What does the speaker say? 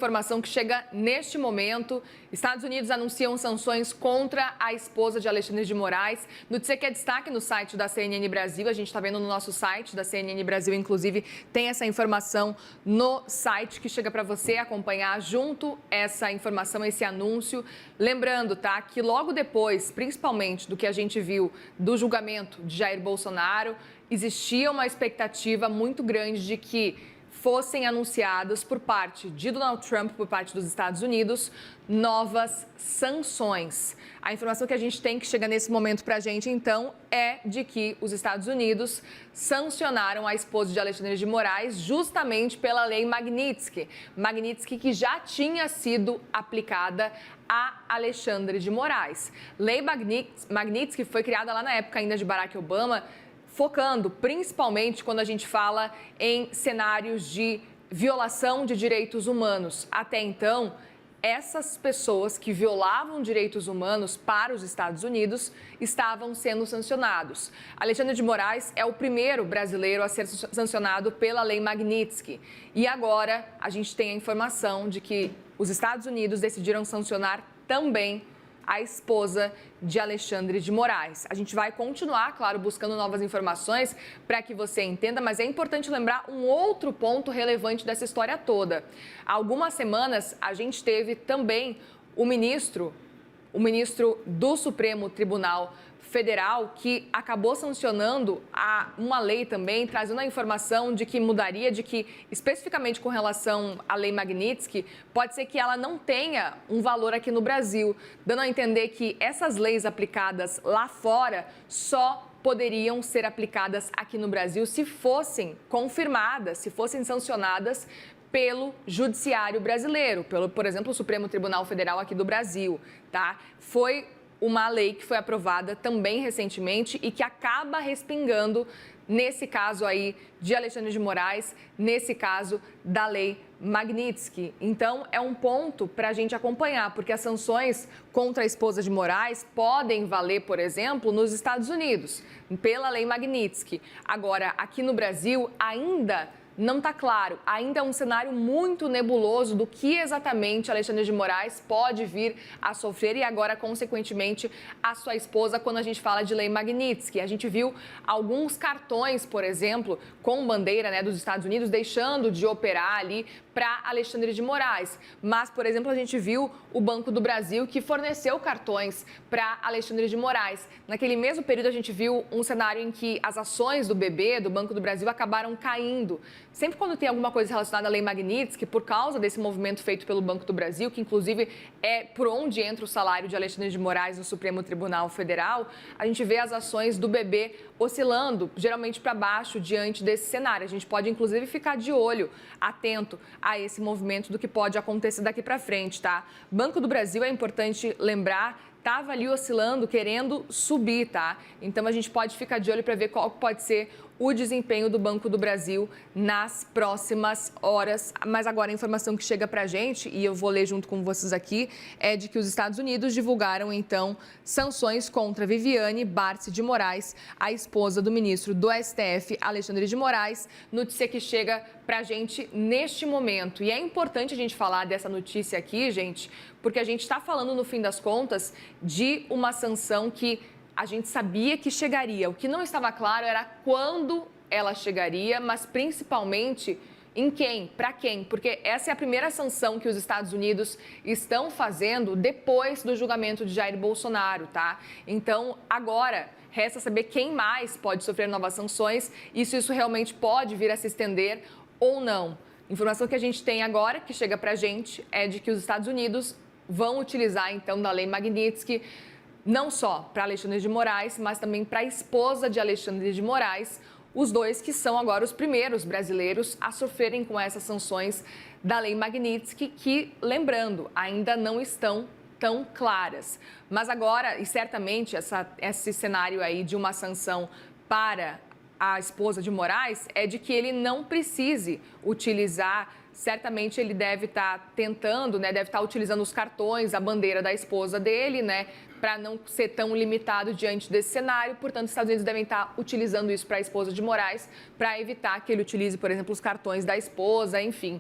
Informação que chega neste momento. Estados Unidos anunciam sanções contra a esposa de Alexandre de Moraes. Notícia que é destaque no site da CNN Brasil. A gente está vendo no nosso site da CNN Brasil, inclusive, tem essa informação no site que chega para você acompanhar junto essa informação, esse anúncio. Lembrando, tá, que logo depois, principalmente do que a gente viu do julgamento de Jair Bolsonaro, existia uma expectativa muito grande de que fossem anunciadas por parte de Donald Trump, por parte dos Estados Unidos, novas sanções. A informação que a gente tem que chega nesse momento para a gente, então, é de que os Estados Unidos sancionaram a esposa de Alexandre de Moraes justamente pela lei Magnitsky. Magnitsky que já tinha sido aplicada a Alexandre de Moraes. Lei Magnitsky foi criada lá na época ainda de Barack Obama, focando principalmente quando a gente fala em cenários de violação de direitos humanos. Até então, essas pessoas que violavam direitos humanos para os Estados Unidos estavam sendo sancionados. Alexandre de Moraes é o primeiro brasileiro a ser sancionado pela lei Magnitsky. E agora a gente tem a informação de que os Estados Unidos decidiram sancionar também a esposa de Alexandre de Moraes. A gente vai continuar, claro, buscando novas informações para que você entenda, mas é importante lembrar um outro ponto relevante dessa história toda. Há algumas semanas, a gente teve também o ministro do Supremo Tribunal Federal, que acabou sancionando uma lei também, trazendo a informação de que mudaria, de que, especificamente com relação à lei Magnitsky, pode ser que ela não tenha um valor aqui no Brasil, dando a entender que essas leis aplicadas lá fora só poderiam ser aplicadas aqui no Brasil se fossem confirmadas, se fossem sancionadas pelo Judiciário brasileiro, por exemplo, o Supremo Tribunal Federal aqui do Brasil, tá? Foi uma lei que foi aprovada também recentemente e que acaba respingando nesse caso aí de Alexandre de Moraes, nesse caso da lei Magnitsky. Então, é um ponto para a gente acompanhar, porque as sanções contra a esposa de Moraes podem valer, por exemplo, nos Estados Unidos, pela lei Magnitsky. Agora, aqui no Brasil, ainda não está claro, ainda é um cenário muito nebuloso do que exatamente Alexandre de Moraes pode vir a sofrer e agora, consequentemente, a sua esposa quando a gente fala de lei Magnitsky. A gente viu alguns cartões, por exemplo, com bandeira, né, dos Estados Unidos, deixando de operar ali para Alexandre de Moraes. Mas, por exemplo, a gente viu o Banco do Brasil que forneceu cartões para Alexandre de Moraes. Naquele mesmo período, a gente viu um cenário em que as ações do BB, do Banco do Brasil, acabaram caindo. Sempre quando tem alguma coisa relacionada à lei Magnitsky, por causa desse movimento feito pelo Banco do Brasil, que inclusive é por onde entra o salário de Alexandre de Moraes no Supremo Tribunal Federal, a gente vê as ações do BB oscilando, geralmente para baixo, diante desse cenário. A gente pode, inclusive, ficar de olho, atento a esse movimento do que pode acontecer daqui para frente, tá? Banco do Brasil, é importante lembrar, estava ali oscilando, querendo subir, tá? Então, a gente pode ficar de olho para ver qual pode ser o desempenho do Banco do Brasil nas próximas horas. Mas agora a informação que chega para a gente, e eu vou ler junto com vocês aqui, é de que os Estados Unidos divulgaram, então, sanções contra Viviane Barci de Moraes, a esposa do ministro do STF, Alexandre de Moraes. Notícia que chega para a gente neste momento. E é importante a gente falar dessa notícia aqui, gente, porque a gente está falando, no fim das contas, de uma sanção que a gente sabia que chegaria. O que não estava claro era quando ela chegaria, mas principalmente em quem, para quem, porque essa é a primeira sanção que os Estados Unidos estão fazendo depois do julgamento de Jair Bolsonaro, tá? Então, agora resta saber quem mais pode sofrer novas sanções e se isso realmente pode vir a se estender ou não. Informação que a gente tem agora, que chega para a gente, é de que os Estados Unidos vão utilizar, então, da lei Magnitsky, não só para Alexandre de Moraes, mas também para a esposa de Alexandre de Moraes, os dois que são agora os primeiros brasileiros a sofrerem com essas sanções da lei Magnitsky, que, lembrando, ainda não estão tão claras. Mas agora, e certamente, esse cenário aí de uma sanção para a esposa de Moraes é de que ele não precise utilizar. Certamente ele deve estar tentando, né, deve estar utilizando os cartões, a bandeira da esposa dele, né, para não ser tão limitado diante desse cenário. Portanto, os Estados Unidos devem estar utilizando isso para a esposa de Moraes, para evitar que ele utilize, por exemplo, os cartões da esposa, enfim.